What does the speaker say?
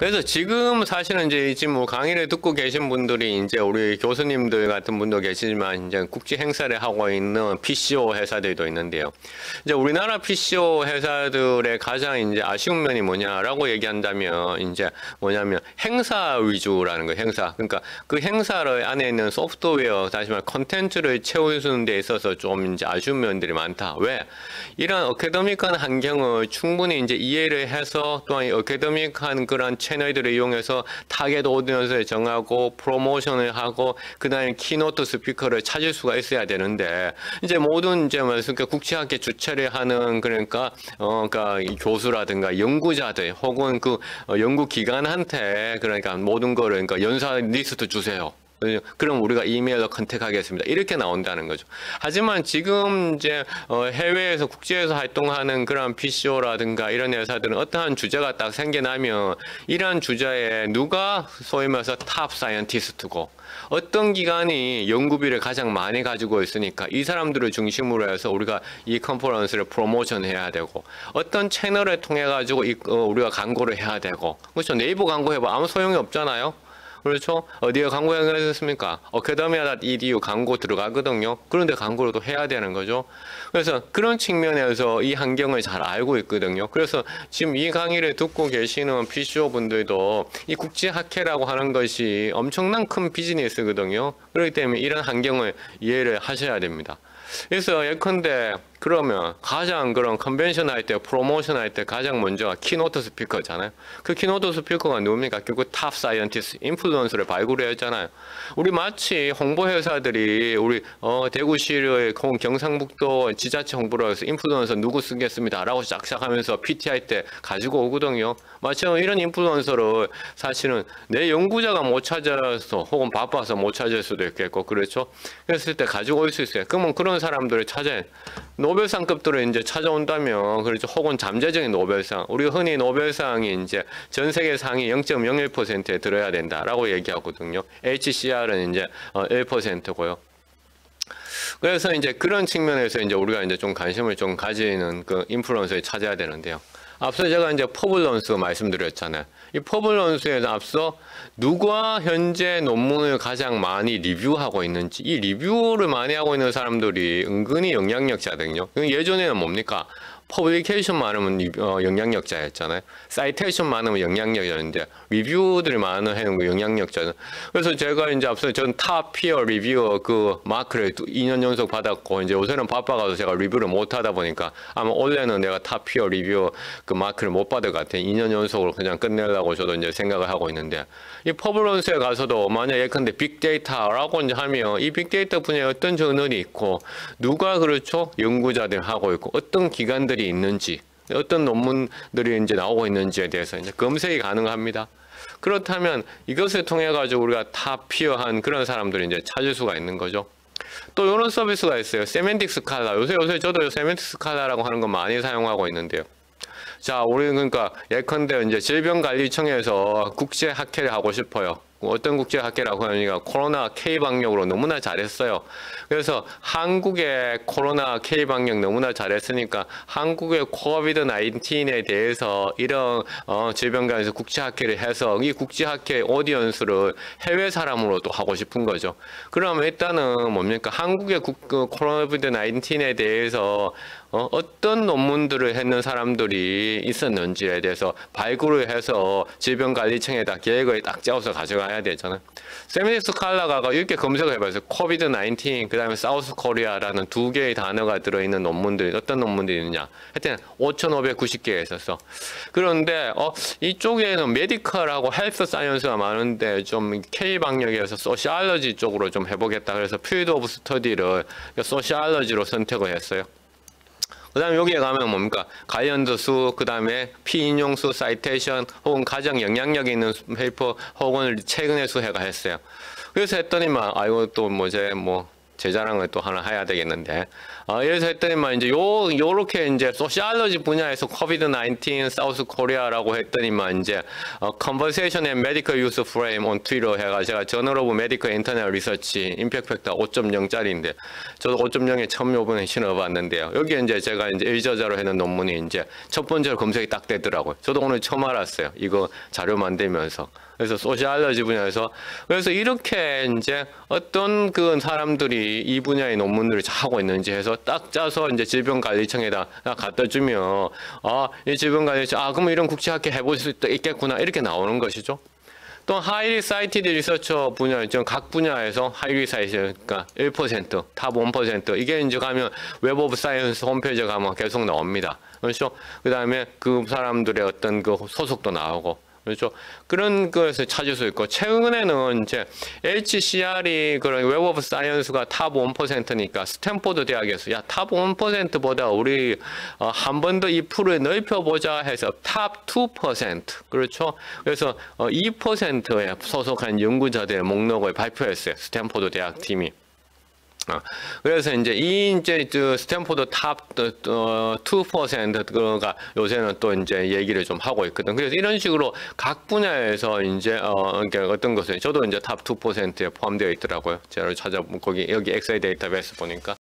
그래서 지금 사실은 이제 지금 뭐 강의를 듣고 계신 분들이 이제 우리 교수님들 같은 분도 계시지만 이제 국제 행사를 하고 있는 PCO 회사들도 있는데요. 이제 우리나라 PCO 회사들의 가장 이제 아쉬운 면이 뭐냐라고 얘기한다면 이제 뭐냐면 행사 위주라는 거예요. 행사. 그러니까 그 행사를 안에 있는 소프트웨어, 다시 말해 컨텐츠를 채워주는 데 있어서 좀 이제 아쉬운 면들이 많다. 왜? 이런 어카데믹한 환경을 충분히 이제 이해를 해서 또한 어카데믹한 그런 채널들을 이용해서 타겟 오디언스를 정하고 프로모션을 하고 그다음에 키노트 스피커를 찾을 수가 있어야 되는데 이제 모든 이제 그러니까 국제학회 주최를 하는 그러니까 이 교수라든가 연구자들 혹은 그 연구 기관한테 그러니까 모든 거를 그러니까 연사 리스트 주세요. 그럼 우리가 이메일로 컨택하겠습니다. 이렇게 나온다는 거죠. 하지만 지금 이제 해외에서 국제에서 활동하는 그런 PCO라든가 이런 회사들은 어떠한 주제가 딱 생겨나면 이러한 주제에 누가 소위 말해서 탑 사이언티스트고 어떤 기관이 연구비를 가장 많이 가지고 있으니까 이 사람들을 중심으로 해서 우리가 이 컨퍼런스를 프로모션 해야 되고 어떤 채널을 통해 가지고 우리가 광고를 해야 되고 그렇죠. 네이버 광고 해봐 아무 소용이 없잖아요. 그렇죠? 어디에 광고 해야겠습니까? academia.edu 광고 들어가거든요. 그런데 광고를 또 해야 되는 거죠. 그래서 그런 측면에서 이 환경을 잘 알고 있거든요. 그래서 지금 이 강의를 듣고 계시는 PCO 분들도 이 국제학회라고 하는 것이 엄청난 큰 비즈니스거든요. 그렇기 때문에 이런 환경을 이해를 하셔야 됩니다. 그래서 예컨대 그러면 가장 그런 컨벤션 할 때, 프로모션 할 때 가장 먼저 키노트 스피커잖아요. 그 키노트 스피커가 누굽니까? 결국 탑 사이언티스트, 인플루언서를 발굴했잖아요. 우리 마치 홍보 회사들이 우리 대구시의 경상북도 지자체 홍보를 해서 인플루언서 누구 쓰겠습니다라고 짝짝하면서 PT 할 때 가지고 오거든요. 마치 이런 인플루언서를 사실은 내 연구자가 못 찾아서 혹은 바빠서 못 찾을 수도 있겠고 그렇죠. 그랬을 때 가지고 올 수 있어요. 그러면 그런 사람들을 찾아야 노벨상급들을 이제 찾아온다면 그렇죠. 혹은 잠재적인 노벨상. 우리가 흔히 노벨상이 이제 전 세계 상위 0.01%에 들어야 된다라고 얘기하거든요. HCR은 이제 1%고요. 그래서 이제 그런 측면에서 이제 우리가 이제 좀 관심을 좀 가지는 그 인플루언서를 찾아야 되는데요. 앞서 제가 이제 퍼블런스 말씀드렸잖아요. 이 퍼블런스에서 앞서 누가 현재 논문을 가장 많이 리뷰하고 있는지 이 리뷰를 많이 하고 있는 사람들이 은근히 영향력자거든요. 예전에는 뭡니까? 퍼블리케이션 많으면 영향력자였잖아요. 사이테이션 많으면 영향력이었는데 리뷰들이 많은 해는 영향력자는. 그래서 제가 이제 앞서 전 탑 피어 리뷰어 그 마크를 2년 연속 받았고 이제 요새는 바빠가서 제가 리뷰를 못 하다 보니까 아마 올해는 내가 탑 피어 리뷰어 그 마크를 못 받을 것 같아요. 2년 연속으로 그냥 끝내려고 저도 이제 생각을 하고 있는데 이 퍼블런스에 가서도 만약 예컨대 빅데이터라고 이제 하면 이 빅데이터 분야에 어떤 저널이 있고 누가 그렇죠 연구자들 하고 있고 어떤 기관들이 있는지 어떤 논문들이 이제 나오고 있는지에 대해서 이제 검색이 가능합니다. 그렇다면 이것을 통해 가지고 우리가 탑 피어한 그런 사람들이 이제 찾을 수가 있는 거죠. 또 이런 서비스가 있어요. 세멘틱 스칼라. 요새 저도 세멘틱 스칼라라고 하는 거 많이 사용하고 있는데요. 자, 우리 그러니까 예컨대 이제 질병관리청에서 국제학회를 하고 싶어요. 어떤 국제학회라고 하니까 코로나 K 방역으로 너무나 잘했어요. 그래서 한국의 코로나 K 방역 너무나 잘했으니까 한국의 코비드 19에 대해서 이런 질병관에서 국제학회를 해서 이 국제학회 오디언스를 해외 사람으로 또 하고 싶은 거죠. 그럼 일단은 뭡니까? 한국의 코비드 19에 대해서 어떤 논문들을 했는 사람들이 있었는지에 대해서 발굴을 해서 질병관리청에다 계획을 딱 짜서 가져가야 되잖아요. 세미닉 스칼라가 이렇게 검색을 해봐서 코비드 19, 그 다음에 사우스 코리아라는 두 개의 단어가 들어있는 논문들이 어떤 논문들이 있느냐. 하여튼 5,590개 있었어. 그런데 이쪽에는 메디컬하고 헬스 사이언스가 많은데 좀 K 방역에서 소시알러지 쪽으로 좀 해보겠다. 그래서 필드 오브 스터디를 소시알러지로 선택을 했어요. 그 다음에 여기에 가면 뭡니까? 가이언드 수, 그 다음에 피인용 수, 사이테이션, 혹은 가장 영향력 있는 페이퍼, 혹은 최근의 수 해가 했어요. 그래서 했더니만, 이거 또 제 자랑을 또 하나 해야 되겠는데. 이래서 했더니만 이제 요렇게 이제 소시알러지 분야에서 코비드-19 사우스 코리아라고 했더니만 이제 Conversation and Medical Use Frame on Twitter 해가 제가 저널 오브 메디컬 인터넷 리서치 임팩트 팩터 5.0짜리인데 저도 5.0에 처음 요번에 신어봤는데요. 여기에 이제 제가 이제 일저자로 해놓은 논문이 이제 첫 번째로 검색이 딱 되더라고요. 저도 오늘 처음 알았어요. 이거 자료 만들면서. 그래서 소시알러지 분야에서 그래서 이렇게 이제 어떤 그 사람들이 이 분야의 논문들을 하고 있는지 해서 딱 짜서 이제 질병관리청에다 갖다 주면 이 질병관리청 그럼 이런 국제학회 해볼 수 있겠구나 이렇게 나오는 것이죠. 또 하이리 사이티드 리서처 분야, 각 분야에서 하이리 사이티드, 그러니까 1%, 탑 1%, 이게 이제 가면 웹 오브 사이언스 홈페이지에 가면 계속 나옵니다. 그렇죠? 그 다음에 그 사람들의 어떤 그 소속도 나오고, 그렇죠? 그런 것을 찾을 수 있고, 최근에는 이제 HCR이 그런 웹 오브 사이언스가 탑 1%니까 스탠포드 대학에서 탑 1%보다 우리 한 번 더 이 풀을 넓혀보자 해서 탑 2%, 그렇죠? 그래서 2%에 소속한 연구자들의 목록을 발표했어요. 스탠포드 대학 팀이. 그래서 이제 그 스탠포드 탑 2%가 요새는 또 이제 얘기를 좀 하고 있거든. 그래서 이런 식으로 각 분야에서 이제 어떤 것을 저도 이제 탑 2%에 포함되어 있더라고요. 제가 찾아보면 거기 여기 엑셀 데이터베이스 보니까.